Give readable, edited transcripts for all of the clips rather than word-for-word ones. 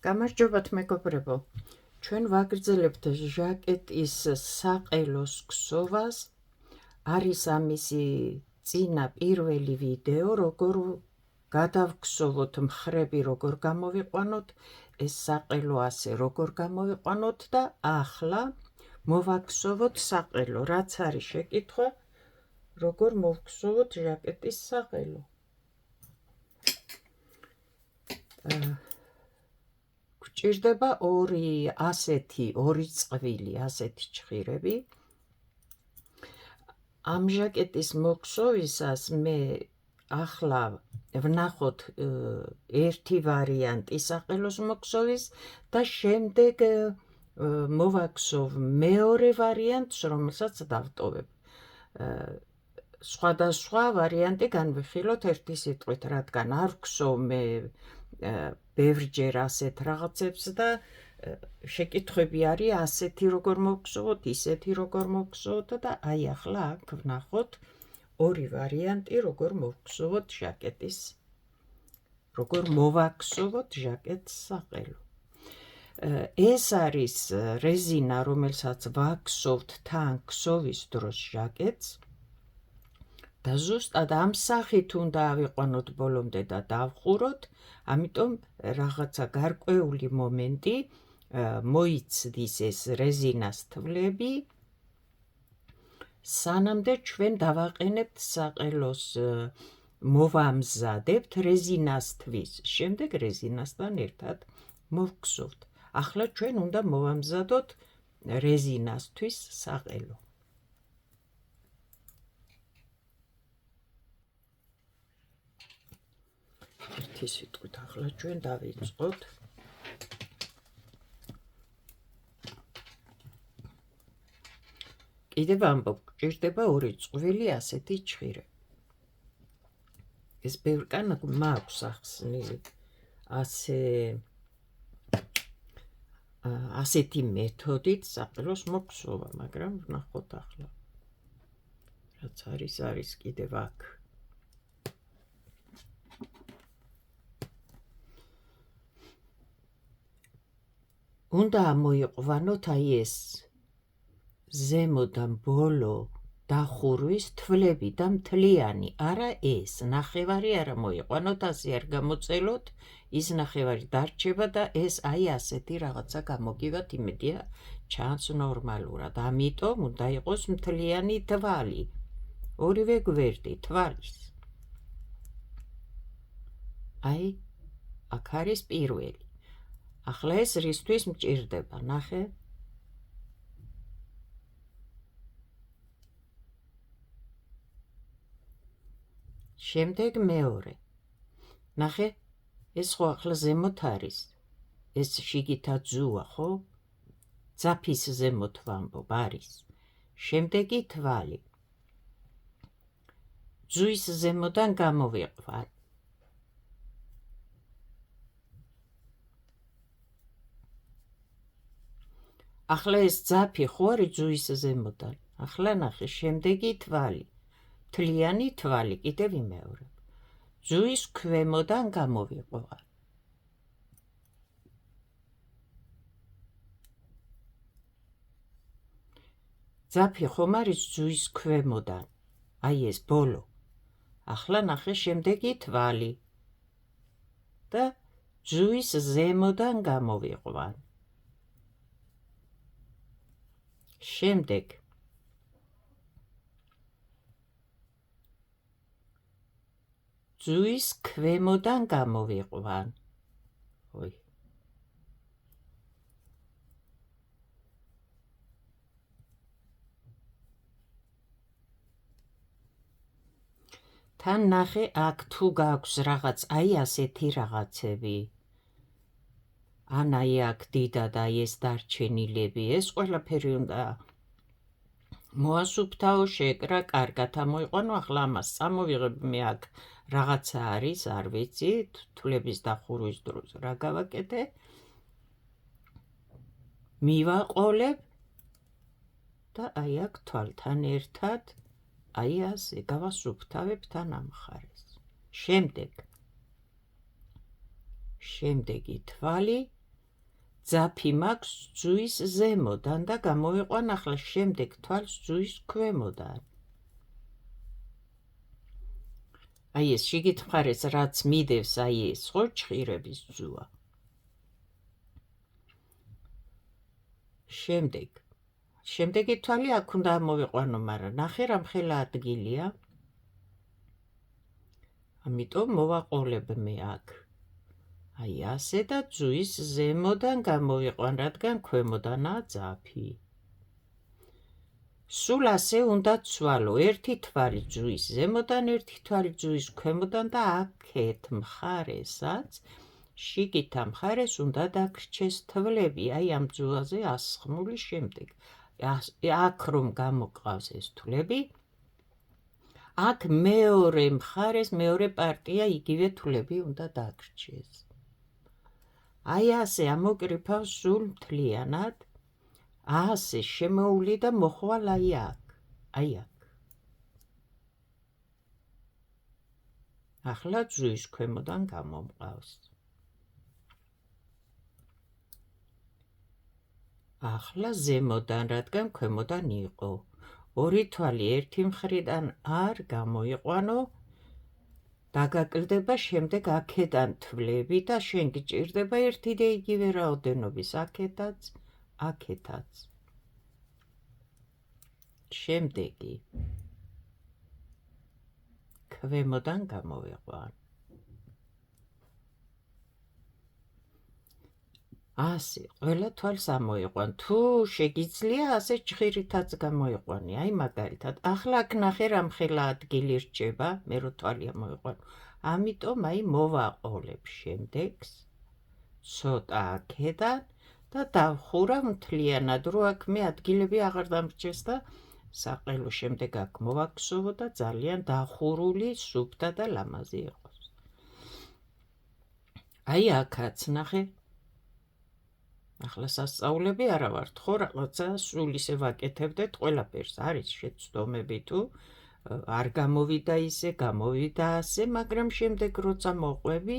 გამარჯობათ მეგობრებო, ჩვენ ვაგრძელებთ ჟაკეტის საყელოს ქსოვას. არის ამისი წინა პირველი ვიდეო, როგორ გადავქსოვოთ მხრები, როგორ გამოვიყვანოთ, ეს საყელო ასე როგორ გამოვიყვანოთ და ახლა მოვაქსოვოთ საყელო, რაც არის შეკითხვა, როგორ მოვქსოვოთ ჟაკეტის საყელო. გვჭირდება ორი წყვილი, ასეთი ჩხირები. ამ ჟაკეტის მოქსოვისას მე ახლა ვნახოთ ერთი ვარიანტი საყელოს მოქსოვის და შემდეგ მოვაქსოვ მეორე ვარიანტს, რომელსაც დავტოვებ. სხვადასხვა ვარიანტი განვიხილოთ ერთი სიტყვით, რადგან არ ვქსოვ მე ბევრჯერ ასეთ რაღაცებს და შეკითხვები არის ასეთი როგორ მოვქსოვოთ, ისეთი როგორ მოვქსოვოთ და აი ახლა აქ ვნახოთ ორი ვარიანტი როგორ მოვქსოვოთ ჟაკეტის, როგორ მოვაქსოვოთ ჟაკეტს საყელო. ეს არის რეზინა, რომელსაც ვაქსოვთ თან ქსოვის დროს ჟაკეტს და ზუსტად ამ სახით უნდა ავიყვანოთ ბოლომდე და დავხუროთ, ამიტომ რაღაცა გარკვეული მომენტი მოიცდის ეს რეზინას თვლები, სანამდე ჩვენ დავაყენებთ საყელოს, მოვამზადებთ რეზინას თვის, შემდეგ რეზინასთან ერთად მოვქსოვთ. ახლა ჩვენ უნდა მოვამზადოთ რეზინასთვის საყელო. ერთი სიტყვით ახლა ჩვენ დავიწყოთ. კიდევ ამბობ, გვჭირდება ორი წყვილი ასეთი ჩხირები. ეს ბევრკან მაქვს ახსნილი ასეთი მეთოდით საყელოს მოქსოვა, მაგრამ ვნახოთ ახლა რაც არის კიდევ აქ. უნდა ამოიყვანოთ აი ეს ზემოდან ბოლო დახურვის თვლები და მთლიანი, არა ეს ნახევარი არ მოიყვანოთ, ასე არ გამოწელოთ, ის ნახევარი დარჩება და ეს აი ასეთი რაღაცა გამოგივათ, იმედია ჩანს ნორმალურად. ამიტომ უნდა იყოს მთლიანი თვალი, ორივე გვერდი თვალის. აი, აქ არის პირველი. ახლა ეს რისთვის მჭირდება, ნახე? შემდეგ მეორე. ნახე, ეს ხო ახლა ზემოთ არის. ეს შიგითა ძუა, ხო? ძაფის ზემოთ ვამბობ, არის. შემდეგი თვალი. ძუის ზემოდან გამოვიყვან. ახლა ეს ძაფი ხო არის ძუის ზემოდან. ახლა ნახე, შემდეგი თვალი. მთლიანი თვალი, კიდევ ვიმეორებ. ძუის ქვემოდან გამოვიყვან. ძაფი ხომ არის ძუის ქვემოდან, აი ეს ბოლო. ახლა ნახე, შემდეგი თვალი და ძუის ზემოდან გამოვიყვან. შემდეგ ძუის ქვემოდან გამოვიყვან. თან ნახე, აქ თუ გაქვს რაღაც აი ასეთი რაღაცები, ან აი აქ დიდად აი ეს დარჩენილები, ეს ყველაფერი უნდა მოასუფთავო, შეკრა, კარგად ამოიყვანო. ახლა ამას წამოვიღებ მე აქ რაღაცა არის, არ ვიცი, თვლების დახურვის დროს რა გავაკეთე. მივაყოლებ და აი აქ თვალთან ერთად აი ასე გავასუფთავებ თან ამ მხარეს. შემდეგი თვალი ძაფი მაქვს ძუის ზემოდან და გამოიყვან ახლა შემდეგ თვალს ძუის ქვემოდან. აი ეს შიგით მხარეს რაც მიდევს აი ეს ხო ჩხირების ძუა. შემდეგი თვალი აქ უნდა ამოვიყვანო, მაგრამ ნახე რამხელა ადგილია. ამიტომ მოვაყოლებ მე აქ. აი ასე და ძუის ზემოდან გამოვიყვან, რადგან ქვემოდანაა ძაფი. სულ ასე უნდა ცვალო, ერთი თვალი ძუის ზემოდან, ერთი თვალი ძუის ქვემოდან და აქეთ მხარესაც, შიგითა მხარეს უნდა დაგრჩეს თვლები, აი ამ ძუაზე ასხმული შემდეგ. აქ რომ გამოყავს ეს თვლები, აქ მეორე მხარეს, მეორე პარტია იგივე თვლები უნდა დაგრჩეს. აი ასე ამოკრიფავ სულ მთლიანად, ასე შემოული და მოხვალ აი აქ. ახლა ძუის ქვემოდან გამომყავს. ახლა ზემოდან, რადგან ქვემოდან იყო. ორი თვალი ერთი მხრიდან არ გამოიყვანო, დაგაკლდება შემდეგ აქედან თვლები და შენ გჭირდება ერთი და იგივე რაოდენობის აქეთაც. შემდეგი ქვემოდან გამოვიყვან. ასე ყველა თვალს ამოიყვან. თუ შეგიძლია ასე ჩხირითაც გამოიყვანი. აი მაგალითად, ახლა აქ ნახე რამხელა ადგილი რჩება, მე რო თვალი ამოიყვანო. ამიტომ აი მოვაყოლებ შემდეგს, ცოტა აქედან და დავხურავ მთლიანად, რო აქ მე ადგილები აღარ დამრჩეს და საყელო შემდეგ აქ მოვაქსოვო და ძალიან დახურული, სუფთა და ლამაზი იყოს. აი აქაც ნახე. ახლა სასწაულები არა ვართ, ხო რაღაცა სულ ისე ვაკეთებდეთ ყველაფერს, არის შეცდომები თუ არ გამოვიდა ისე, გამოვიდა ასე, მაგრამ შემდეგ როცა მოყვები,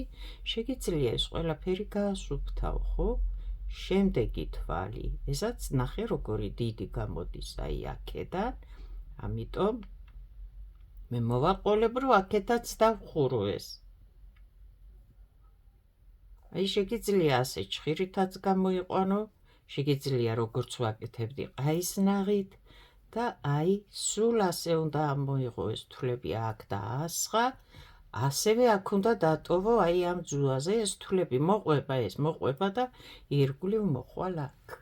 შეგიძლია ეს ყველაფერი გაასუფთავ, ხო? შემდეგი თვალი, ესაც ნახე როგორი დიდი გამოდის აი აქედან, ამიტომ მე მოვაყოლებ, რომ აქედაც დავხურო ეს. აი შეგიძლია ასე ჩხირითაც გამოიყვანო, შეგიძლია როგორც ვაკეთებდი ყაისნაღით და აი სულ ასე უნდა ამოიღო ეს თვლები აქ და ასხა, ასევე აქ უნდა დატოვო აი ამ ძუაზე ეს თვლები, მოყვება და ირგვლივ მოხვალ აქ.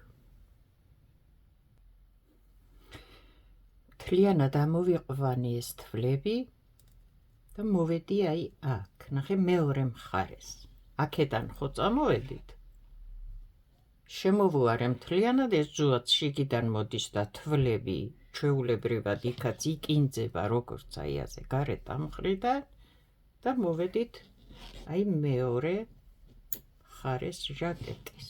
მთლიანად ამოვიყვანი ეს თვლები და მოვედი აი აქ, ნახე მეორე მხარეს. აქედან ხო წამოვედით. შემოვუარე მთლიანად, ეს ძუაც შიგიდან მოდის და თვლები ჩვეულებრივად იქაც იკინძება როგორც აი ასე გარეთ ამ მხრიდან და მოვედით აი მეორე მხარეს ჟაკეტის.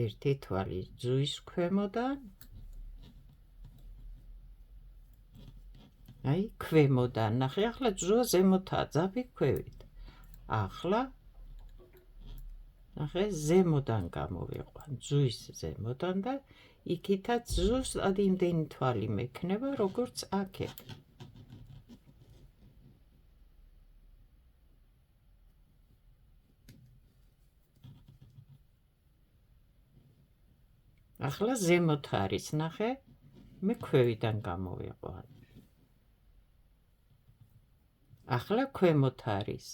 ერთი თვალი ძუის ქვემოდან, აი ქვემოდან, ნახე ახლა ძუა ზემოთაა, ძაფი ქვევით. ახლა ნახე ზემოდან გამოვიყვან, ძუის ზემოდან და იქითაც ზუსტად იმდენი თვალი მექნება, როგორც აქეთ. ახლა ზემოთ არის, ნახე, მე ქვევიდან გამოვიყვან. ახლა ქვემოთ არის.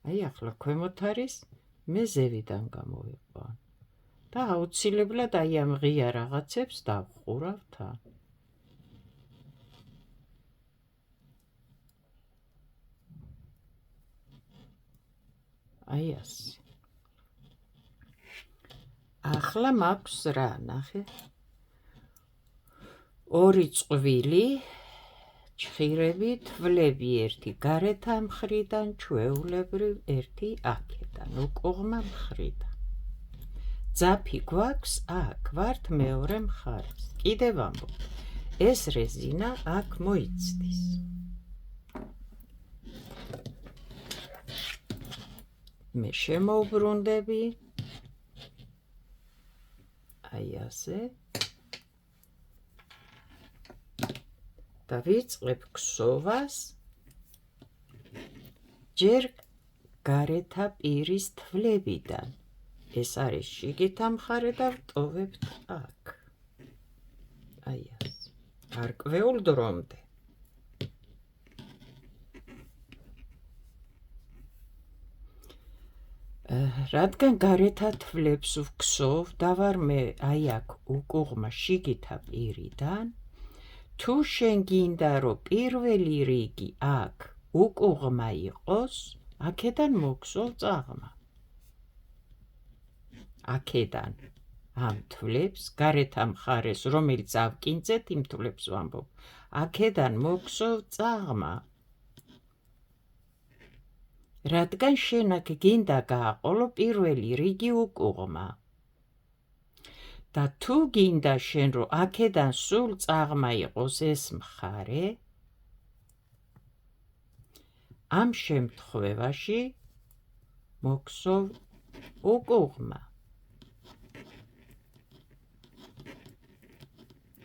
აი ახლა ქვემოთ არის, მე ზევიდან გამოვიყვან. და აუცილებლად აი ამ ღია რაღაცებს დავხურავ თან. აი ასე. ახლა მაქვს რა, ნახე. ორი წყვილი, ჩხირები, თვლები ერთი გარეთ ამ მხრიდან, ჩვეულებრივ ერთი აქედან, უკუღმა მხრიდან. ძაფი გვაქვს აქ, ვართ მეორე მხარეს. კიდევ ამბობ, ეს რეზინა აქ მოიცდის. მე შემოვბრუნდები აი ასე და ვიწყებ ქსოვას ჯერ გარეთა პირის თვლებიდან. ეს არის შიგითა მხარე და ვტოვებთ აქ. აი ასე. გარკვეულ დრომდე. რადგან გარეთა თვლებს ვქსოვ და ვარ მე აი აქ უკუღმა შიგითა პირიდან, თუ შენ გინდა რომ პირველი რიგი აქ უკუღმა იყოს, აქედან მოგსოვ წაღმა. აქედან ამ თვლებს გარეთა მხარეს, რომელიც ავკინძეთ, იმ თვლებს ვამბობ. აქედან მოგსოვ წაღმა. რადგან შენ აქ გინდა გააყოლო პირველი რიგი უკუღმა. და თუ გინდა შენ რომ აქედან სულ წაღმა იყოს ეს მხარე, ამ შემთხვევაში მოგსოვ უკუღმა.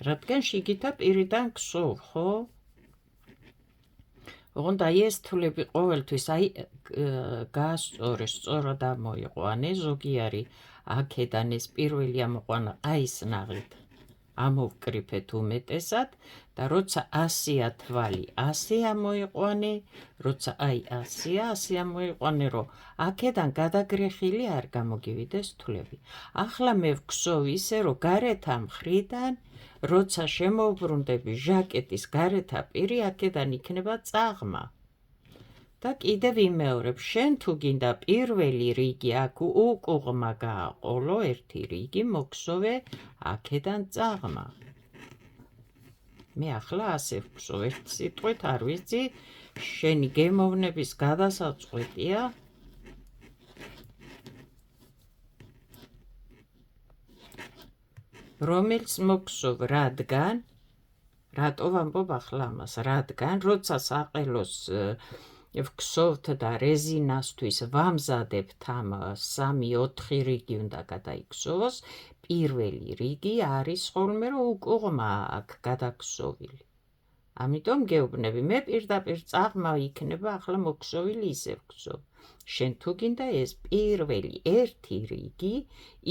რადგან შიგითა პირიდან ქსოვ, ხო? ოღონდ აი ეს თვლები ყოველთვის აი გაასწორე, სწორად ამოიყვანე, ზოგი არის აქედან ეს პირველი ამოყვანა აი ეს ნაღით ამოვკრიფეთ უმეტესად და როცა 100-ია თვალი 100 ამოიყვანე, როცა აი 100-ია 100 ამოიყვანე, რომ აქედან გადაგრეხილი არ გამოგივიდეს თვლები. ახლა მე ვქსოვ ისე, რომ გარეთა მხრიდან როცა შემოვბრუნდები ჟაკეტის გარეთა პირი, აქედან იქნება წაღმა. და კიდევ ვიმეორებ, შენ თუ გინდა პირველი რიგი აქ უკუღმა გააყოლო, ერთი რიგი მოგსოვე აქედან წაღმა. მე ახლა ასე ვქსოვ, ერთ სიტყვით არ ვიცი, შენი გემოვნების გადასაწყვეტია. რომელიც მოგსოვ, რადგან, რატო ვამბობ ახლა ამას, რადგან, როცა საყელოს ვქსოვთ და რეზინასთვის ვამზადებთ ამ 3-4 რიგი უნდა გადაიქსოვოს, პირველი რიგი არის ხოლმე რომ უკუღმა აქ გადაქსოვილი. ამიტომ გეუბნები, მე პირდაპირ წაღმა იქნება ახლა მოგსოვილი ისე ვქსოვ. შენ თუ გინდა ეს პირველი ერთი რიგი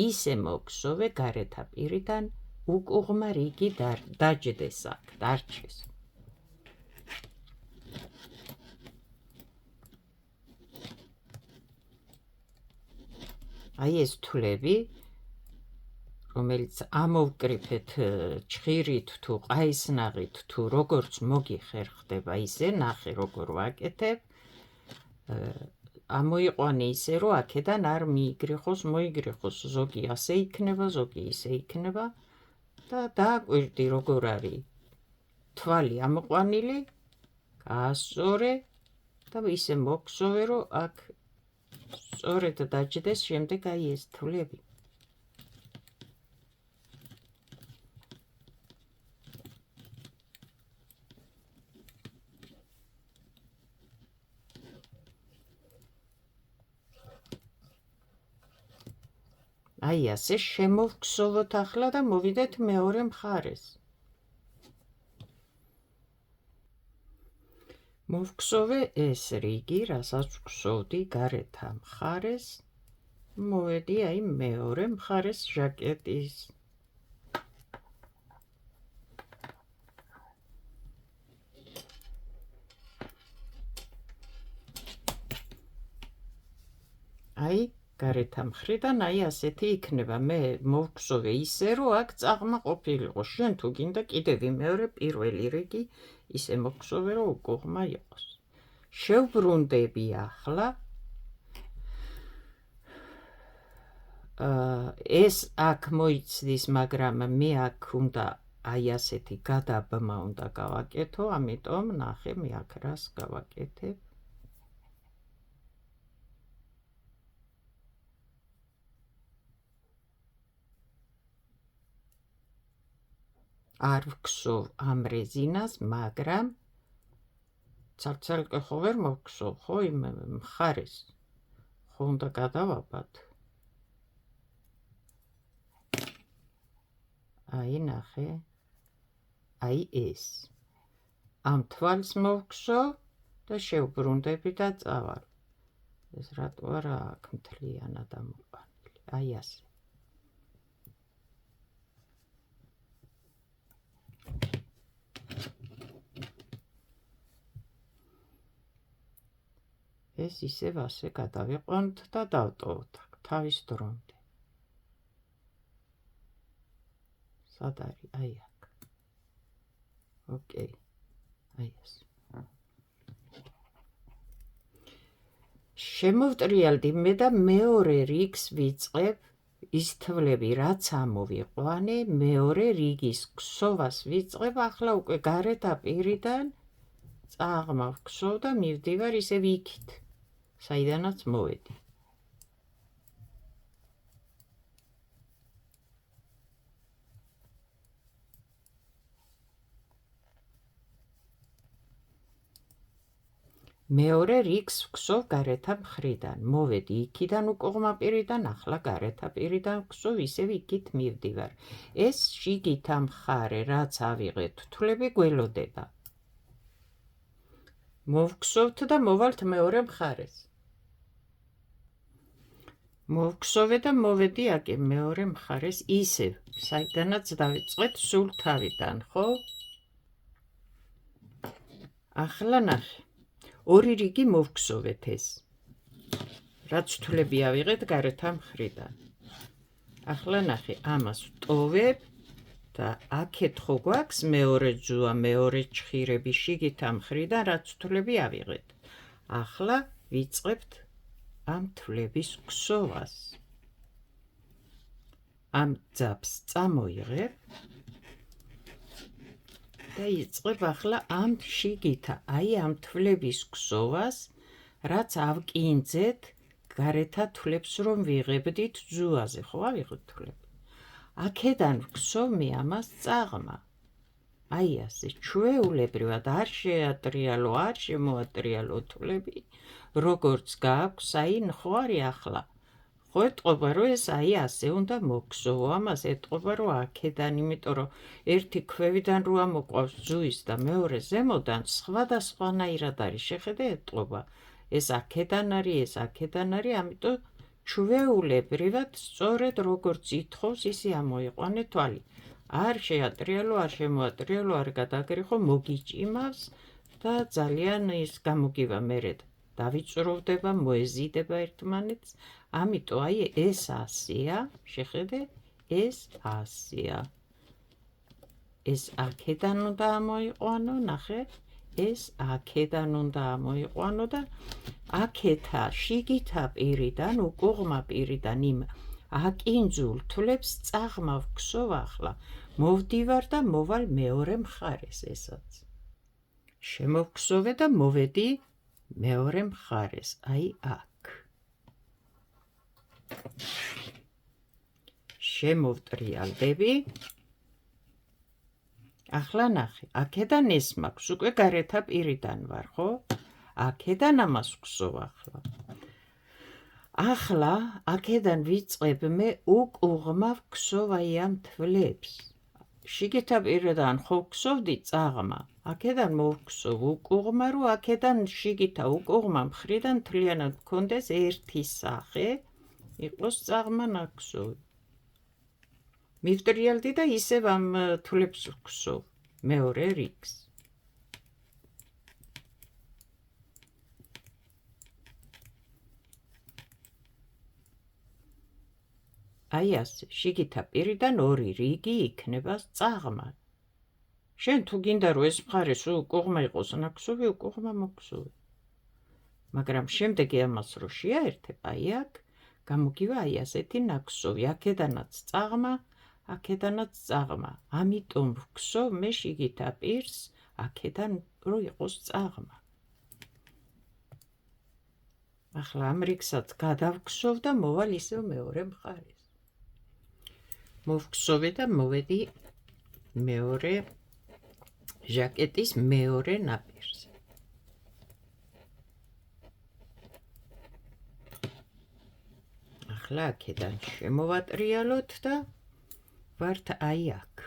ისე მოგსოვე გარეთა პირიდან უკუღმა რიგი დაჯდეს აქ, დარჩეს. აი ეს თვლები, რომელიც ამოვკრიფეთ ჩხირით თუ ყაისნაღით თუ როგორც მოგიხერხდება ისე, ნახე როგორ ვაკეთებ, ამოიყვანე ისე, რომ აქედან არ მიიგრეხოს, მოიგრეხოს, ზოგი ასე იქნება, ზოგი ისე იქნება და დააკვირდი როგორ არის თვალი ამოყვანილი, გაასწორე და ისე მოგსოვე, რომ აქ სწორედ დაჯდეს შემდეგ აი ეს თვლები. აი ასე შემოვქსოვოთ ახლა და მოვიდეთ მეორე მხარეს. მოვქსოვე ეს რიგი, რასაც ვქსოვდი გარეთა მხარეს, მოვედი აი მეორე მხარეს ჟაკეტის. აი გარეთა მხრიდან აი ასეთი იქნება. მე მოვქსოვე ისე, რომ აქ წაღმა ყოფილიყო. შენ თუ გინდა კიდევ ვიმეორე პირველი რიგი ისე მოგსოვე, რომ უკუღმა იყოს. შევბრუნდები ახლა. ეს აქ მოიცდის, მაგრამ მე აქ უნდა აი ასეთი გადაბმა უნდა გავაკეთო, ამიტომ ნახე მე აქ რას გავაკეთებ. არ ვქსოვ ამ რეზინას, მაგრამ ცალ-ცალკე ხო ვერ მოვქსოვ, ხო იმ მხარეს. ხო უნდა გადავაბად. აი ნახე. აი ეს. ამ თვალს მოვგსო და შევბრუნდები და წავალ. ეს რატო არა აქ მთლიანად ამოყვანილი. აი ასე. ეს ისევ ასე გადავიყვანთ და დავტოვოთ თავის დრომდე. სად არის? აი აქ. ოკეი. აი ასე. შემოვტრიალდი მე და მეორე რიგს ვიწყებ ის თვლები რაც ამოვიყვანე, მეორე რიგის ქსოვას ვიწყებ, ახლა უკვე გარეთ აპირიდან წაღმა ვქსოვ და მივდივარ ისევ იქით, საიდანაც მოვედი. მეორე რიგს ვქსოვ გარეთა მხრიდან, მოვედი იქიდან უკუღმა პირიდან, ახლა გარეთა პირიდან ვქსოვ, ისევ იქით მივდივარ. ეს შიგითა მხარე, რაც ავიღეთ თვლები გველოდება. მოვგსოვთ და მოვალთ მეორე მხარეს. მოვგსოვე და მოვედი აკი მეორე მხარეს ისევ, საიდანაც დავიწყეთ სულ თავიდან, ხო? ახლა ნახე. ორი რიგი მოვგსოვეთ ეს. რაც თვლები ავიღეთ გარეთა მხრიდან. ახლა ნახე, ამას ვტოვებ და აქეთ ხო გვაქვს მეორე ძუა, მეორე ჩხირები შიგითა მხრიდან, რაც თვლები ავიღეთ. ახლა ვიწყებთ ამ თვლების ქსოვას. ამ ძაბს წამოიღებ და იწყებ ახლა ამ შიგითა, აი ამ თვლების ქსოვას, რაც ავკინძეთ გარეთა თვლებს რომ ვიღებდით ძუაზე, ხო ავიღოთ თვლები. აქედან ვქსოვ მე ამას წაღმა. აი ასე, ჩვეულებრივად არ შეატრიალო, არ შემოატრიალო თვლები, როგორც გააქვს, აი ხო არის ახლა. ხო ეტყობა რომ ეს აი ასე უნდა მოგქსოვო, ამას ეტყობა რომ აქედან, იმიტომ რომ ერთი ქვევიდან რო ამოყვავს ძუის და მეორე ზემოდან, სხვადასხვანაირად არის, შეხედე ეტყობა. ეს აქედან არის, ეს აქედან არის, ამიტომ ჩვეულებრივად სწორედ როგორც ითხოვს, ისე ამოიყვანე თვალი. არ შეატრიალო, არ შემოატრიალო, არ გადაგრიხო, მოგიჭიმავს და ძალიან ის გამოგივა მერე. დავიწროვდება, მოეზიდება ერთმანეთს, ამიტომ აი ეს ასია, შეხედე, ეს ასია. ეს აქედან უნდა ამოიყვანო, ნახე, ეს აქედან უნდა ამოიყვანო და აქეთა შიგითა პირიდან, უკუღმა პირიდან იმ აკინძულ თვლებს წაღმა ვქსოვ ახლა. მოვდივარ და მოვალ მეორე მხარეს ესაც. შემოვქსოვე და მოვედი მეორე მხარეს, აი აქ. შემოვტრიალდები. ახლა ნახე, აქედან ეს მაქვს, უკვე გარეთა პირიდან ვარ, ხო? აქედან ამას ვქსოვ ახლა. ახლა აქედან ვიწყებ მე უკუღმა ვქსოვ აი ამ თვლებს. შიგითა პირიდან ხო ვქსოვდი წაღმა. აქედან მოვგსოვ უკუღმა, რომ აქედან შიგითა უკუღმა მხრიდან მთლიანად მქონდეს ერთი სახე, იყოს წაღმა ნაგვსოვი. მივტრიალდი და ისევ ამ თვლებს ვგსოვ მეორე რიგს. აი ასე, შიგითა პირიდან ორი რიგი იქნება წაღმა. შენ თუ გინდა რომ ეს მხარე სულ უკუღმა იყოს ნაგვსოვი, უკუღმა მოგსოვი. მაგრამ შემდეგი ამას რო შეაერთებ, აი აქ გამოგივა აი ასეთი ნაგვსოვი, აქედანაც წაღმა, აქედანაც წაღმა. ამიტომ ვგსოვ მე შიგითა პირს, აქედან რო იყოს წაღმა. ახლა ამ რიგსაც გადავგსოვ და მოვალ ისევ მეორე მხარეს. მოვგსოვე და მოვედი მეორე ჟაკეტის მეორე ნაპირზე. ახლა აქედან შემოვატრიალოთ და ვართ აი აქ.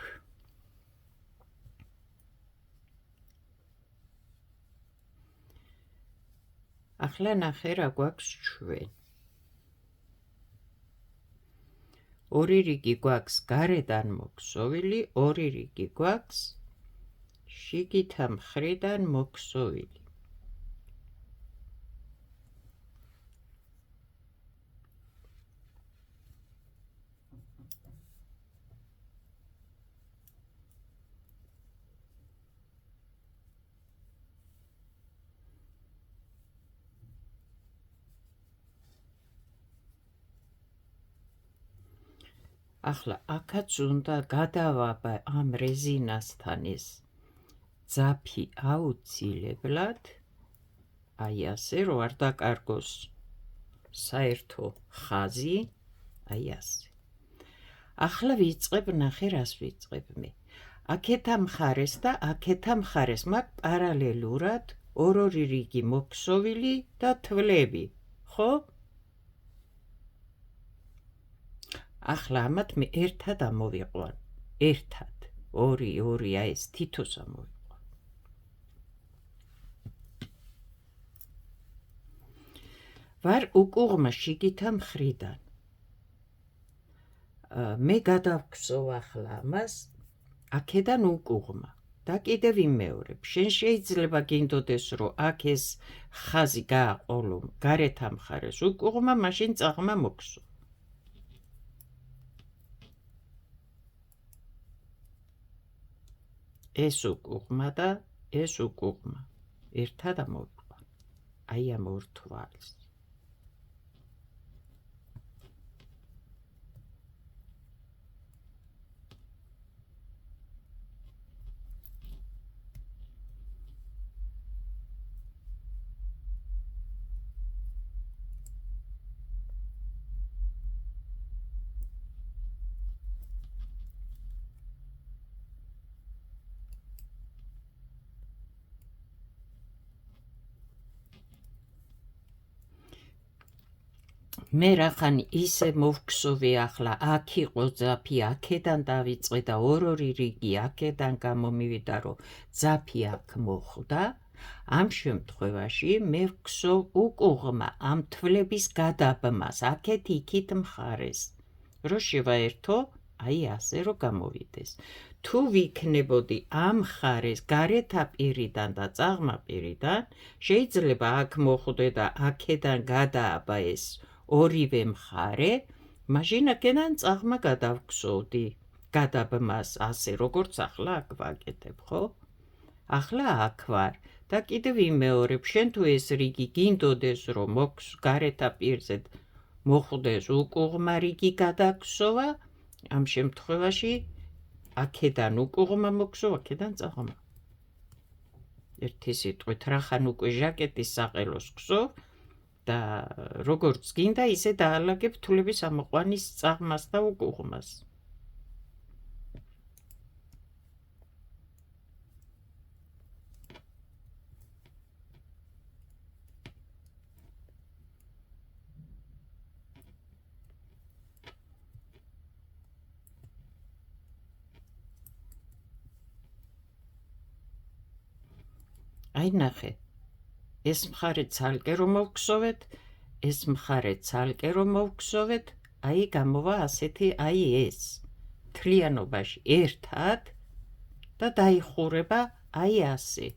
ახლა ნახე რა გვაქვს ჩვენ. ორი რიგი გვაქვს გარედან მოქსოვილი, ორი რიგი გვაქვს შიგითა მხრიდან მოქსოვილი. ახლა აქაც უნდა გადავაბა ამ რეზინასთან ეს ძაფი აუცილებლად, აი ასე, რომ არ დაკარგოს საერთო ხაზი, აი ასე. ახლა ვიწყებ, ნახე რას ვიწყებ მე. აქეთა მხარეს და აქეთა მხარეს მაქვს პარალელურად ორ-ორი რიგი მოქსოვილი და თვლები, ხო? ახლა ამათ მე ერთად ამოვიყვან, ერთად, ორი, აი ეს თითოს ამოვიყვან. ვარ უკუღმა შიგითა მხრიდან. მე გადავგსოვ ახლა ამას, აქედან უკუღმა და კიდევ ვიმეორებ. შენ შეიძლება გინდოდეს, რომ აქ ეს ხაზი გააყოლო გარეთა მხარეს უკუღმა, მაშინ წაღმა მოგვსო. ეს უკუღმა და ეს უკუღმა ერთად ამოვიყვან, აი ამ ორ თვალს. მე რახანი ისე მოვგსოვე ახლა, აქ იყო ძაფი, აქედან დავიწყე და ორ-ორი რიგი აქედან გამომივიდა, რომ ძაფი აქ მოხვდა. ამ შემთხვევაში მე ვგსოვ უკუღმა ამ თვლების გადაბმას, აქეთ იქით მხარეს, რომ შევაერთო, აი ასე, რომ გამოვიდეს. თუ ვიქნებოდი ამ მხარეს გარეთა პირიდან და წაღმა პირიდან, შეიძლება აქ მოხვდე და აქედან გადააბა ეს ორივე მხარე, მაშინ აქედან წაღმა გადავგსოვდი გადაბმას, ასე როგორც ახლა აქ ვაკეთებ, ხო? ახლა აქ ვარ და კიდევ ვიმეორებ, შენ თუ ეს რიგი გინდოდეს, რომ გარეთა პირზე მოხვდეს უკუღმა რიგი გადაგსოვა, ამ შემთხვევაში აქედან უკუღმა მოგვსო, აქედან წაღმა. ერთი სიტყვით, რახან უკვე ჟაკეტის საყელოს გსოვ და როგორც გინდა, ისე დაალაგებ თვლების ამოყვანის წაღმას და უკუღმას. აი ნახე, ეს მხარე ცალკე რომ მოვგსოვეთ, ეს მხარე ცალკე რომ მოვგსოვეთ, აი გამოვა ასეთი, აი ეს მთლიანობაში ერთად და დაიხურება აი ასე.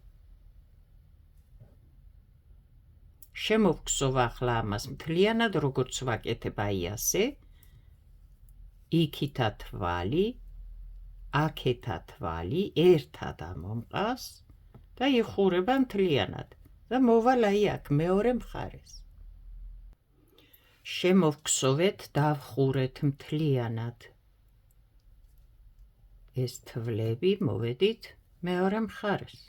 შემოვგსოვ ახლა ამას მთლიანად, როგორც ვაკეთებ აი ასე, იქითა თვალი, აქეთა თვალი ერთად ამომყავს და იხურება მთლიანად და მოვალ აი აქ მეორე მხარეს. შემოვგსოვეთ და ვხურეთ მთლიანად. ეს თვლები მოვედით მეორე მხარეს.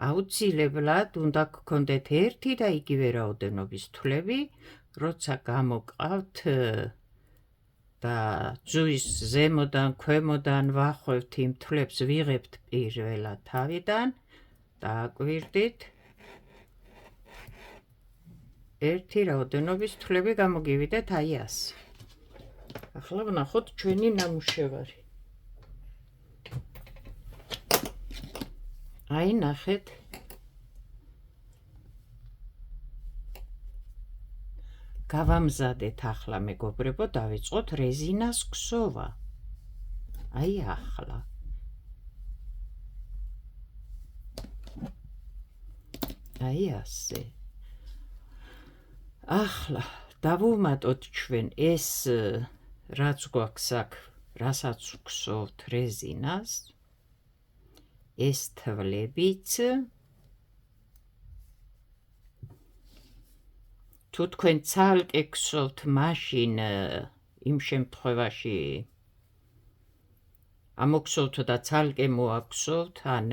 აუცილებლად უნდა გქონდეთ ერთი და იგივე რაოდენობის თვლები, როცა გამოგყავთ და ძუის ზემოდან, ქვემოდან ვახვევთ იმ თვლებს, ვიღებთ პირველად თავიდან, დააკვირდით ერთი რაოდენობის თვლები გამოგივიდეთ აი ასე. ახლა ვნახოთ ჩვენი ნამუშევარი. აი ნახეთ. გავამზადეთ ახლა მეგობრებო, დავიწყოთ რეზინას ქსოვა. აი ახლა. აი ასე. ახლა დავუმატოთ ჩვენ ეს რაც გვაქვს აქ, რასაც ვქსოვთ რეზინას, ეს თვლებიც. თუ თქვენ ცალკე გსოვთ, მაშინ იმ შემთხვევაში ამოგსოვთ და ცალკე მოაგსოვთ, ან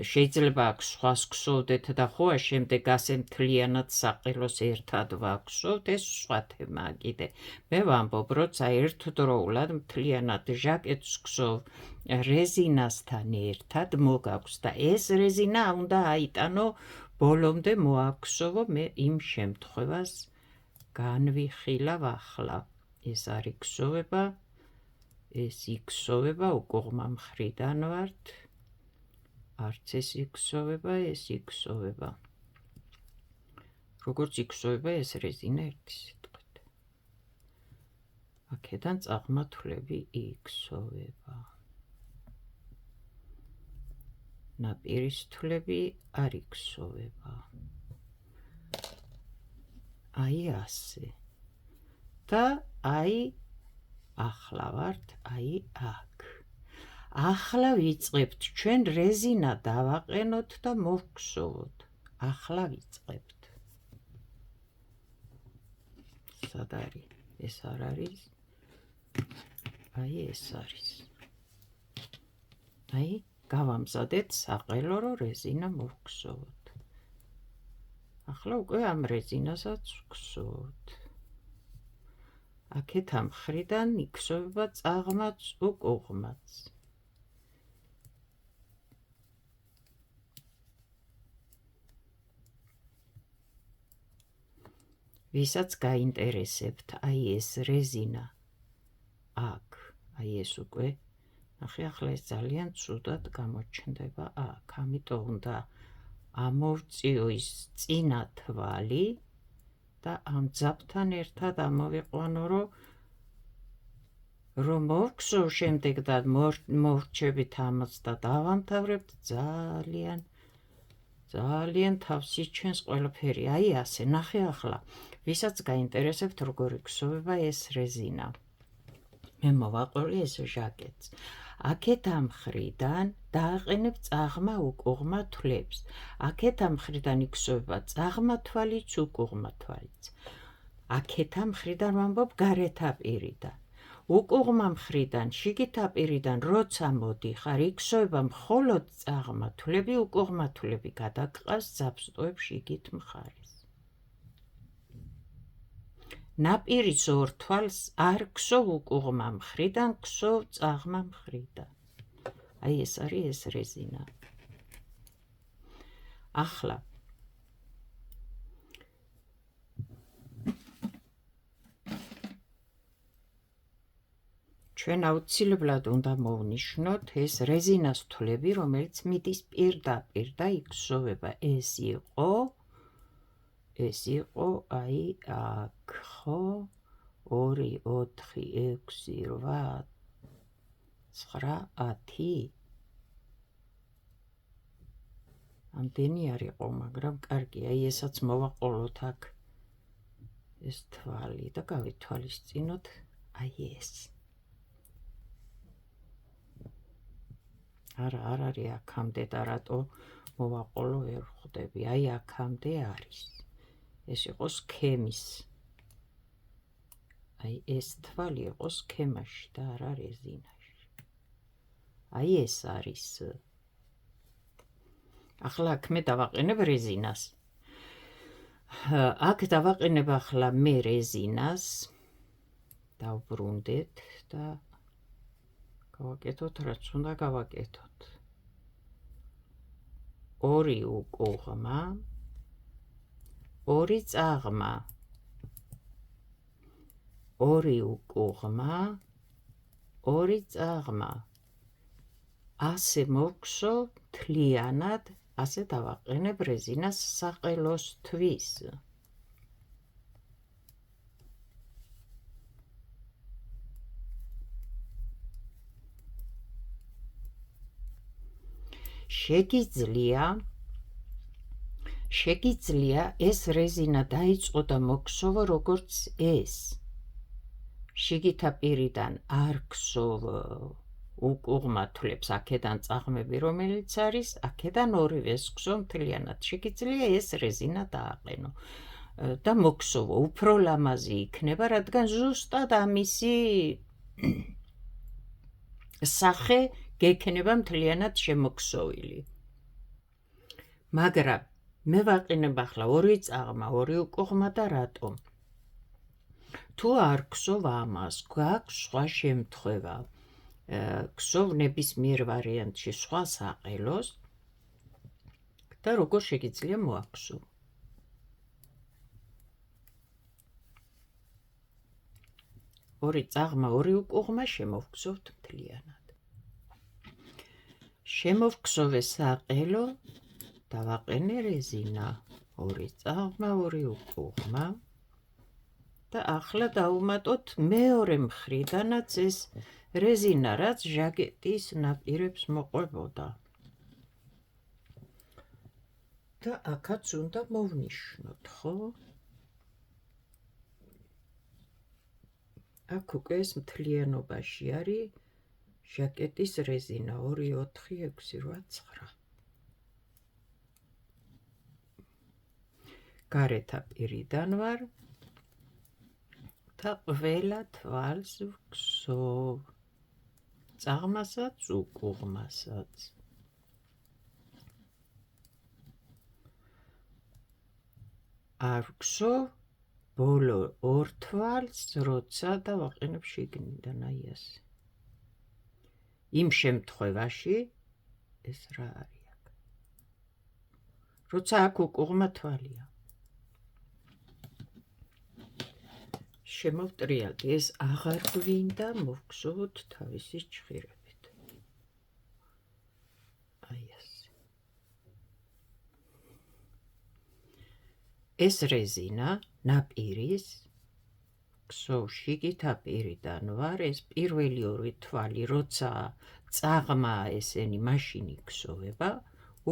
შეიძლება აქ სხვას გსოვდეთ და ხო შემდეგ ასე მთლიანად საყელოს ერთად ვაგსოვთ, ეს სხვა თემაა კიდე. მე ვამბობ, როცა ერთდროულად მთლიანად ჟაკეტს გსოვ რეზინასთან ერთად მოგაქვს და ეს რეზინა უნდა აიტანო ბოლომდე მოაქვსოვო, მე იმ შემთხვევას განვიხილავ ახლა. ეს არ იქსოვება, ეს იქსოვება, უკუღმა მხრიდან ვართ. არც ეს იქსოვება, ეს იქსოვება. როგორც იქსოვება ეს რეზინა ერთი სიტყვით. აქედან წაღმა თვლები იქსოვება. ნაპირის თვლები არ იქსოვება. აი ასე. და აი ახლა ვართ, აი აქ. ახლა ვიწყებთ ჩვენ რეზინა დავაყენოთ და მოვგსოვოთ. ახლა ვიწყებთ. სად არის? ეს არ არის. აი ეს არის. აი გავამზადეთ საყელო, რომ რეზინა მოვგსოვოთ. ახლა უკვე ამ რეზინასაც ვგსოვთ. აქეთ ამ მხრიდან იქსოვება წაღმაც, უკუღმაც. ვისაც გაინტერესებთ აი ეს რეზინა აქ, აი ეს უკვე ნახე, ახლა ეს ძალიან ცუდად გამოჩნდება აქ, ამიტომ უნდა ამოვწიო ის წინა თვალი და ამ ძაბთან ერთად ამოვიყვანო, რომ მოვგსოვ შემდეგ და მოვრჩებით ამას და დავამთავრებთ ძალიან თავს იჩენს ყველაფერი. აი ასე, ნახე ახლა, ვისაც გაინტერესებთ როგორ იქსოვება ეს რეზინა. მე მოვაყოლე ეს ჟაკეტს. აქეთ ამ მხრიდან დააყენებ წაღმა უკუღმა თვლებს. აქეთ ამ მხრიდან იქსოვება წაღმა თვალიც, უკუღმა თვალიც. აქეთ ამ მხრიდან ვამბობ გარეთ აპირიდან. უკუღმა მხრიდან, შიგით აპირიდან როცა მოდიხარ, იქსოვება მხოლოდ წაღმა თვლები, უკუღმა თვლები გადაგყავს ძაბსტოებ შიგით მხარეს. ნაპირის ორ თვალს არ გსოვ უკუღმა მხრიდან, გსოვ წაღმა მხრიდან. აი ეს არის ეს რეზინა. ახლა ჩვენ აუცილებლად უნდა მოვნიშნოთ ეს რეზინას თვლები, რომელიც მიდის პირდაპირ და იქსოვება. ეს იყო აი აქ, ხო? 2, 4, 6, 8, 9, 10. ამდენი არ იყო, მაგრამ კარგი, აი ესაც მოვაყოლოთ აქ ეს თვალი და გავითვალისწინოთ აი ეს. არა, არ არის აქამდე და რატო მოვაყოლო ვერ ხვდები. აი აქამდე არის. ეს იყო სქემის. აი ეს თვალი იყო სქემაში და არა რეზინაში. აი ეს არის. ახლა აქ მე დავაყენებ რეზინას. აქ დავაყენებ ახლა მე რეზინას. დავბრუნდეთ და გავაკეთოთ რაც უნდა გავაკეთოთ. 2 უკუღმა, ორი წაღმა, ორი უკუღმა, ორი წაღმა. ასე მოვგსო მთლიანად, ასე დავაყენებ რეზინას საყელოსთვის. შეგიძლია ეს რეზინა დაიწყო და მოგსოვო როგორც ეს. შიგითა პირიდან არ გსოვ უკუღმა თვლებს აქედან წაღმები, რომელიც არის, აქედან ორივეს გსოვ მთლიანად. შეგიძლია ეს რეზინა დააყენო და მოგსოვო. უფრო ლამაზი იქნება, რადგან ზუსტად ამისი სახე გექნება მთლიანად შემოქსოვილი. მაგრამ მე ვაყენებ ახლა ორი წაღმა, ორი უკუღმა და რატომ? თუ არ გსოვ ამას, გვაქვს სხვა შემთხვევა. გსოვ ნებისმიერ ვარიანტში სხვა საყელოს და როგორ შეგიძლია მოაქვსო. ორი წაღმა, ორი უკუღმა შემოვგსოვთ მთლიანად. შემოვგსოვე საყელო, დავაყენე რეზინა, ორი წაღმა, ორი უკუღმა და ახლა დავუმატოთ მეორე მხრიდანაც ეს რეზინა, რაც ჟაკეტის ნაპირებს მოყვებოდა. და აქაც უნდა მოვნიშნოთ, ხო? აქ უკვე ეს მთლიანობაში არის ჟაკეტის რეზინა 2, 4, 6, 8, 9. გარეთა პირიდან ვარ და ყველა თვალს ვგსოვ. წაღმასაც, უკუღმასაც. არ ვგსოვ ბოლო ორ თვალს, როცა დავაყენებ შიგნიდან, აი ასე. იმ შემთხვევაში ეს რა არის აქ? როცა აქ უკუღმა თვალია. შემოვტრიალდი, ეს აღარ გვინდა მოვგსოვოთ თავისი ჭხირებით. აი ასე. ეს რეზინა ნაპირის გსოვ შიგითა პირიდან ვარ, ეს პირველი ორი თვალი, როცა წაღმა ესენი მაშინ იქსოვება,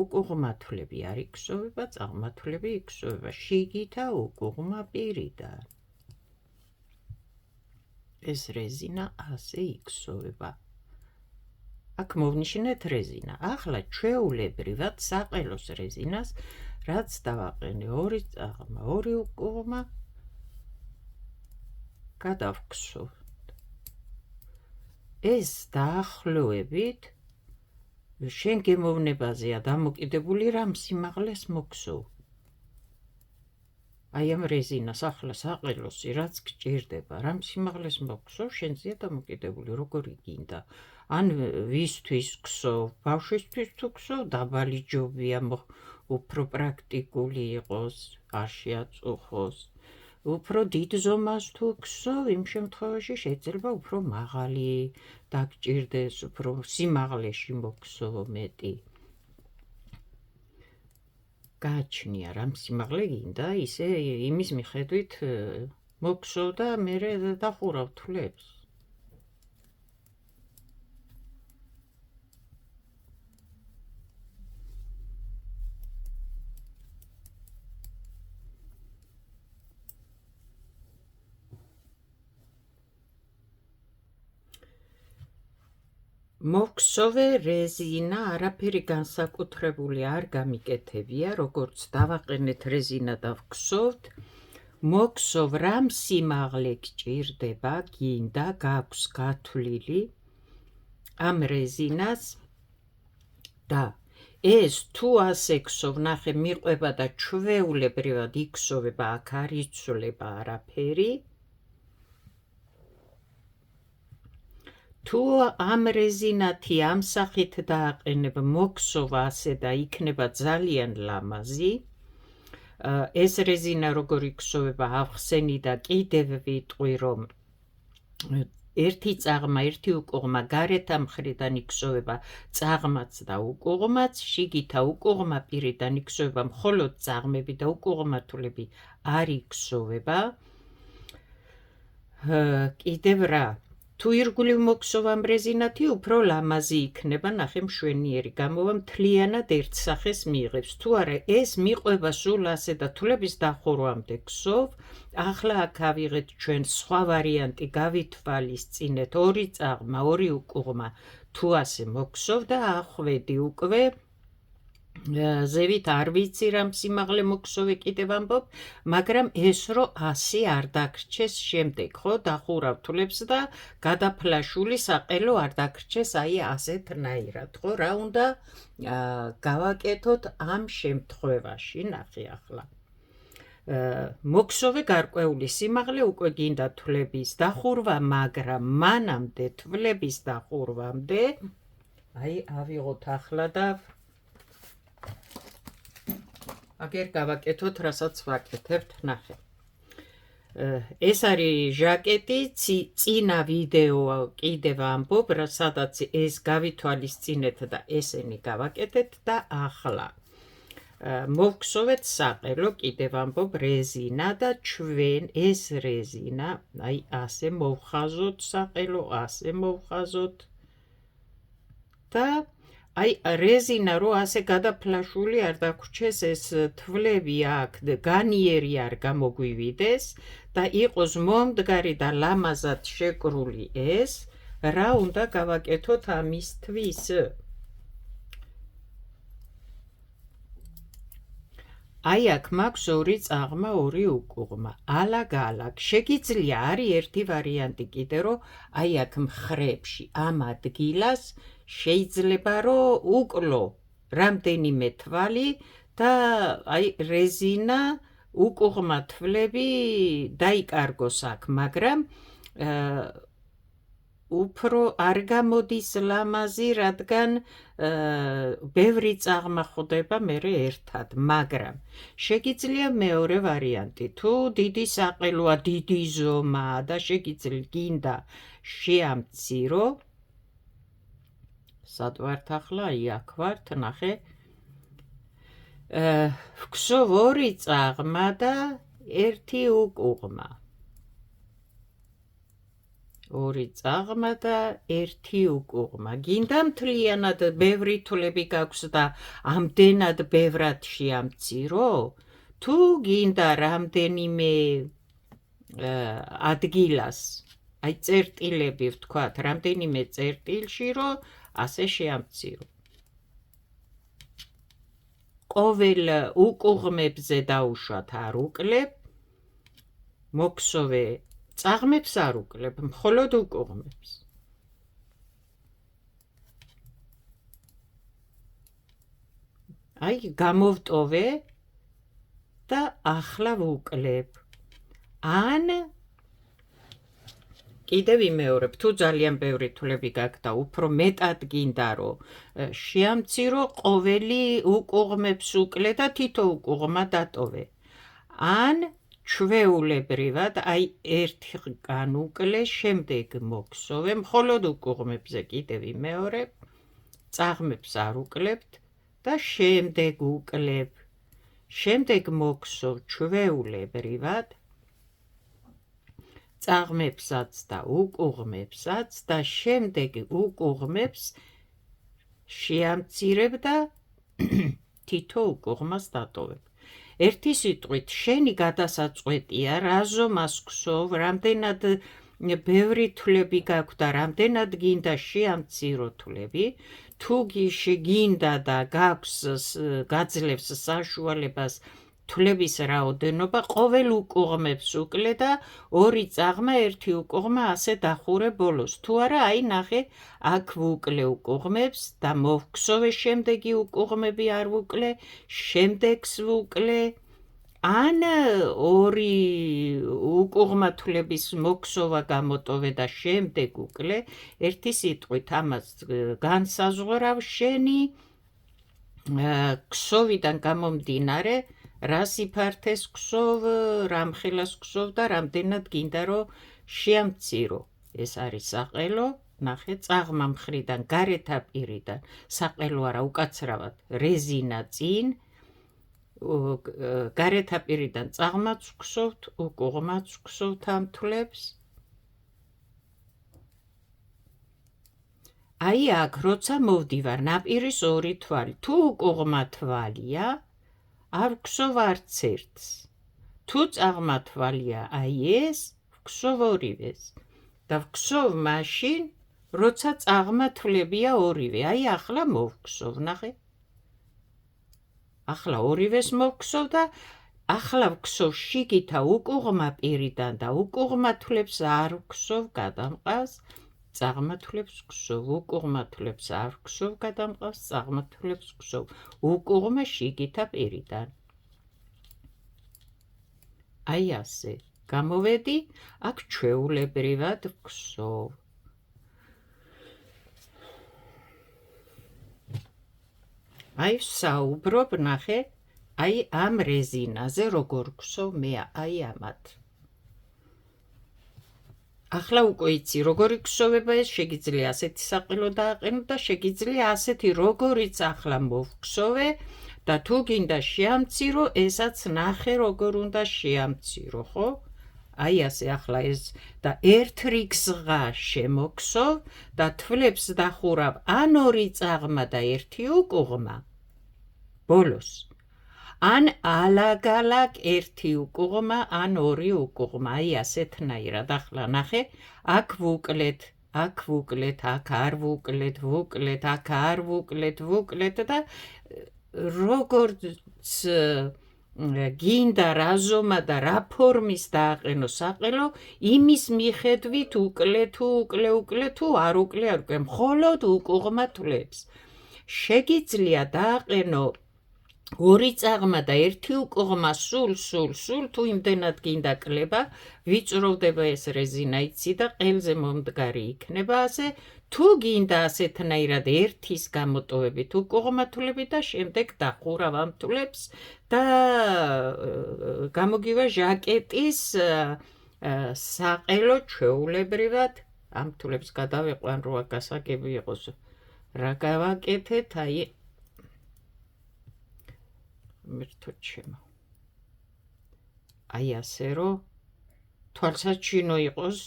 უკუღმა თვლები არ იქსოვება, წაღმა თვლები იქსოვება შიგითა უკუღმა პირიდან. ეს რეზინა ასე იქსოვება. აქ მოვნიშნეთ რეზინა. ახლა ჩვეულებრივად საყელოს რეზინას, რაც დავაყენე ორი წაღმა, ორი უკუღმა, გადავგსოვთ. ეს დაახლოებით შენ გემოვნებაზეა დამოკიდებული, რამ სიმაღლეს მოგსოვ. აი ამ რეზინას ახლა საყელოსი რაც გჭირდება, რამ სიმაღლეს მოგსოვ, შენზეა დამოკიდებული, როგორი გინდა. ან ვისთვის გსოვ, ბავშვისთვის თუ გსოვ, დაბალი ჯობია, უფრო პრაქტიკული იყოს, არ შეაწუხოს. უფრო დიდ ზომას თუ გსოვ, იმ შემთხვევაში შეიძლება უფრო მაღალი დაგჭირდეს, უფრო სიმაღლეში მოგსოვ მეტი. გააჩნია რამ სიმაღლე გინდა, ისე იმის მიხედვით მოგსოვ და მერე დახურავ თვლებს. მოგსოვე რეზინა, არაფერი განსაკუთრებული არ გამიკეთებია, როგორც დავაყენეთ რეზინა და ვგსოვთ. მოგსოვ რამ სიმაღლე გჭირდება, გინდა, გაქვს გათვლილი ამ რეზინას და ეს თუ ასე გსოვ, ნახე, მიყვება და ჩვეულებრივად იქსოვება, აქ არ იცვლება არაფერი. თუ ამ რეზინათი ამ სახით დააყენებ, მოგსოვ ასე და იქნება ძალიან ლამაზი. ეს რეზინა როგორ იქსოვება ავხსენი და კიდევ ვიტყვი რომ ერთი წაღმა, ერთი უკუღმა გარეთ მხრიდან იქსოვება წაღმაც და უკუღმაც, შიგითა უკუღმა პირიდან იქსოვება მხოლოდ წაღმები და უკუღმათულები არ იქსოვება. კიდევ რა თუ ირგვლივ მოქსოვამ რეზინათი უფრო ლამაზი იქნება, ნახე მშვენიერი გამოვა, მთლიანად ერთ სახეს მიიღებს. თუ არა ეს მიყვება სულ ასე და თვლების დახურვამდე ქსოვ. ახლა აქ ავიღეთ ჩვენ სხვა ვარიანტი, გავითვალისწინეთ ორი წაღმა, ორი უკუღმა თუ ასე მოქსოვ და ახვედი უკვე ზევით არ ვიცი რამ სიმაღლე მოქსოვე კიდევ ამბობ, მაგრამ ეს რო 100 არ დაგრჩეს შემდეგ, ხო, დახურავ თვლებს და გადაფლაშული საყელო არ დაგრჩეს აი ასეთნაირად, ხო, რა უნდა გავაკეთოთ ამ შემთხვევაში, ნახე ახლა. მოქსოვე გარკვეული სიმაღლე, უკვე გინდა თვლების დახურვა, მაგრამ მანამდე თვლების დახურვამდე აი ავიღოთ ახლა და აგერ გავაკეთოთ, რასაც ვაკეთებთ, ნახე. ეს არის ჟაკეტი, წინა ვიდეო კიდევ ამბობ, სადაც ეს გავითვალისწინეთ და ესენი გავაკეთეთ და ახლა მოვქსოვეთ საყელო, კიდევ ამბობ რეზინა და ჩვენ ეს რეზინა, აი ასე მოვხაზოთ საყელო, ასე მოვხაზოთ და აი რეზინა რო ასე გადაფლაშული არ დაგვრჩეს, ეს თვლები აქ განიერი არ გამოგვივიდეს და იყოს მომდგარი და ლამაზად შეკრული ეს, რა უნდა გავაკეთოთ ამისთვის? აი აქ მაქვს ორი წაღმა, ორი უკუღმა, ალაგ-ალაგ. შეგიძლია არის ერთი ვარიანტი კიდე, რომ აი აქ მხრებში ამ ადგილას შეიძლება რომ უკლო რამდენიმე თვალი და აი რეზინა უკუღმა თვლები დაიკარგოს აქ, მაგრამ უფრო არ გამოდის ლამაზი, რადგან ბევრი წაღმა ხვდება მერე ერთად, მაგრამ შეგიძლია მეორე ვარიანტი, თუ დიდი საყელოა, დიდი ზომაა და შეგიძლია გინდა შეამცირო, სად ვართ ახლა? აი აქ ვართ, ნახე. ვქსოვ ორი წაღმა და ერთი უკუღმა. ორი წაღმა და ერთი უკუღმა. გინდა მთლიანად ბევრი თვლები გაქვს და ამდენად ბევრად შეამცირო? თუ გინდა რამდენიმე ადგილას, აი წერტილები ვთქვათ, რამდენიმე წერტილში რომ ასე შეამცირო. ყოველ უკუღმებზე დაუშვათ არ უკლებ, მოქსოვე წაღმებს არ უკლებ, მხოლოდ უკუღმებს. აი გამოვტოვე და ახლა ვუკლებ. ან კიდევ იმეორებ, თუ ძალიან ბევრი თვლები გაქვს და უფრო მეტად გინდა რომ შეამცირო, ყოველი უკუღმებს უკლე და თითო უკუღმა დატოვე. ან ჩვეულებრივად აი ერთგან უკლე, შემდეგ მოქსოვე, მხოლოდ უკუღმებზე კიდევ იმეორებ, წაღმებს არ უკლებთ და შემდეგ უკლებ. შემდეგ მოქსოვ ჩვეულებრივად წაღმებსაც და უკუღმებსაც და შემდეგ უკუღმებს შეამცირებ და თითო უკუღმას დატოვებ. ერთი სიტყვით, შენი გადასაწყვეტია, რა ზომას ქსოვ, რამდენად ბევრი თვლები გაქვს და რამდენად გინდა შეამცირო თვლები, თუ გინდა და გაძლევს საშუალებას თვლების რაოდენობა, ყოველ უკუღმებს უკლე და ორი წაღმა, ერთი უკუღმა ასე დახურე ბოლოს. თუ არა, აი ნახე, აქ ვუკლე უკუღმებს და მოვქსოვე შემდეგი უკუღმები არ ვუკლე, შემდეგს ვუკლე, ან ორი უკუღმა თვლების მოქსოვა გამოტოვე და შემდეგ უკლე, ერთი სიტყვით ამას განსაზღვრავ შენი ქსოვიდან გამომდინარე, რა სიფართეს გსოვ, რამხელას გსოვ და რამდენად გინდა რომ შეამცირო. ეს არის საყელო, ნახე, წაღმა მხრიდან, გარეთა პირიდან, საყელო არა, უკაცრავად, რეზინა წინ, გარეთა პირიდან წაღმაც გსოვთ, უკუღმაც გსოვთ ამ თვლებს. აი აქ, როცა მოვდივარ, ნაპირის ორი თვალი, თუ უკუღმა თვალია, არ ვგსოვ არც ერთს. თუ წაღმა თვალია, აი ეს, ვგსოვ ორივეს. და ვგსოვ მაშინ, როცა წაღმა თვლებია ორივე. აი ახლა მოვგსოვ, ნახე. ახლა ორივეს მოვგსოვ და ახლა ვგსოვ შიგითა უკუღმა პირიდან და უკუღმა თვლებს არ ვგსოვ გადამყავს. წაღმა თვლებს ვგსოვ, უკუღმა თვლებს არ ვგსოვ გადამყავს, წაღმა თვლებს ვგსოვ, უკუღმა შიგითა პირიდან. აი ასე, გამოვედი, აქ ჩვეულებრივად ვგსოვ. აი ვსაუბრობ, ნახე, აი ამ რეზინაზე როგორ ვგსოვ მე აი ამათ. ახლა უკვე იცი როგორი გსოვება ეს, შეგიძლია ასეთი საყელო დააყენო და შეგიძლია ასეთი როგორიც ახლა მოვგსოვე და თუ გინდა შეამცირო, ესაც ნახე როგორ უნდა შეამცირო, ხო? აი ასე ახლა ეს და ერთ რიგსღა შემოგსოვ და თვლებს დახურავ ან ორი წაღმა და ერთი უკუღმა. ბოლოს. ან ალაგ-ალაგ ერთი უკუღმა, ან ორი უკუღმა, აი ასეთნაირად. ახლა ნახე, აქ ვუკლეთ, აქ ვუკლეთ, აქ არ ვუკლეთ, ვუკლეთ, აქ არ ვუკლეთ, ვუკლეთ და როგორც გინდა რა ზომა და რა ფორმის დააყენო საყელო, იმის მიხედვით უკლე თუ არ უკლე, მხოლოდ უკუღმა თვლებს. შეგიძლია დააყენო ორი წაღმა და ერთი უკუღმა სულ თუ იმდენად გინდა კლება, ვიწროვდება ეს რეზინა იცი და ყელზე მომდგარი იქნება ასე, თუ გინდა ასეთნაირად ერთის გამოტოვებით უკუღმა თვლები და შემდეგ დახურავ ამ თვლებს და გამოგივა ჟაკეტის საყელო ჩვეულებრივად ამ თვლებს გადავეყვან რა გასაგები იყოს. რა გავაკეთეთ, აი მერთო ჩემო. აი ასე რომ თვალსაჩინო იყოს,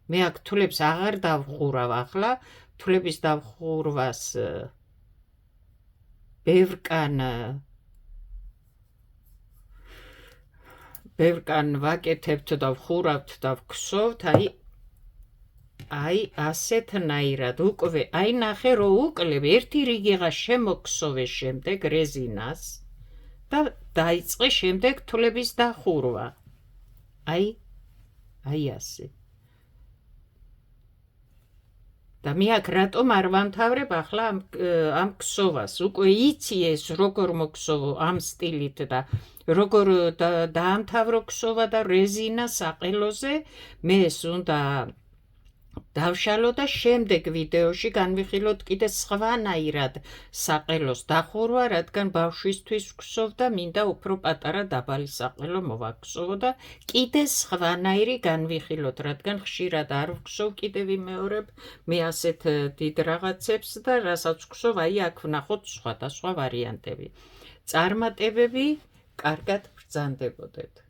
მე აქ თვლებს აღარ დავხურავ ახლა, თვლების დავხურვას ბევრკან ვაკეთებთ და ვხურავთ და ვგსოვთ, აი ასეთნაირად უკვე, აი ნახე რომ უკლებ, ერთი რიგიღა შემოგსოვე შემდეგ რეზინას და დაიწყე შემდეგ თვლების დახურვა. აი ასე. და მე აქ რატომ არ ვამთავრებ ახლა ამ გსოვას, უკვე იცი ეს როგორ მოგსოვო ამ სტილით და როგორ დაამთავრო გსოვა და რეზინა საყელოზე, მე ეს უნდა დავშალო და შემდეგ ვიდეოში განვიხილოთ კიდე სხვანაირად საყელოს დახურვა, რადგან ბავშვისთვის ვგსოვ და მინდა უფრო პატარა დაბალი საყელო მოვაგსოვო და კიდე სხვანაირი განვიხილოთ, რადგან ხშირად არ ვგსოვ, კიდე ვიმეორებ მე ასეთ დიდ რაღაცებს და რასაც ვგსოვ, აი აქ ვნახოთ სხვადასხვა ვარიანტები. წარმატებები, კარგად ბრძანდებოდეთ.